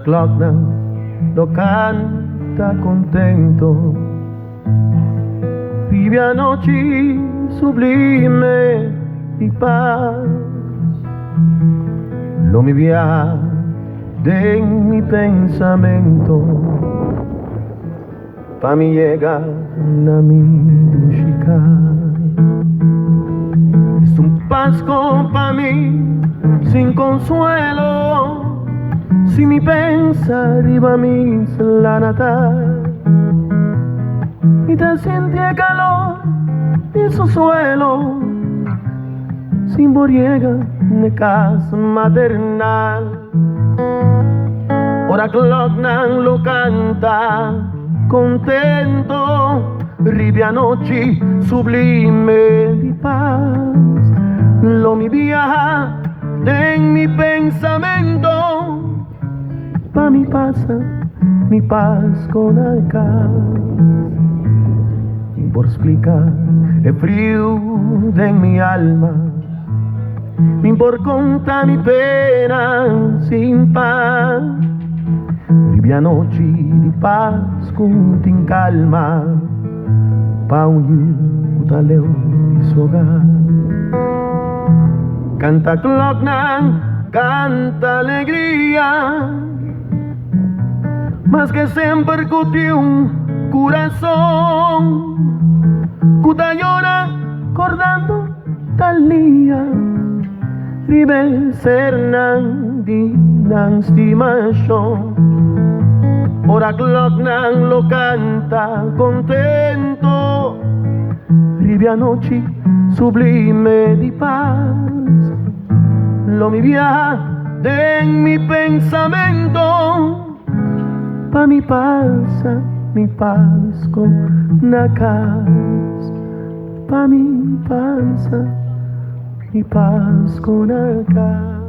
Clocknan lo canta contento. Tibia noche sublime di paz, lo mi via de mi pensamento, pa mi llega na mi dushika. Es un pasco pa mí sin consuelo, si mi pensa arriba mi la natal. Y te siente calor en su suelo, sin boriega ni casa maternal. Ora Clocknan lo canta contento, ribia noche sublime di paz. Lo mi viaja en mi pensamiento, pa mi pasa mi paz con acá. Por explicar el frío de mi alma, por contar mi pena sin paz. Ribia noche de paz con tin calma, pa un cutaleo y su hogar. Canta Clocknan, canta alegría, más que siempre cutió un corazón. Cuta llora acordando tal día, ribe sernan dinan estimación. Ora Clocknan lo canta contento, ribia noche sublime di paz. Lo mi viaja en mi pensamiento, pa mi pasa mi paz con nacas, pa mi pasa mi paz con acá.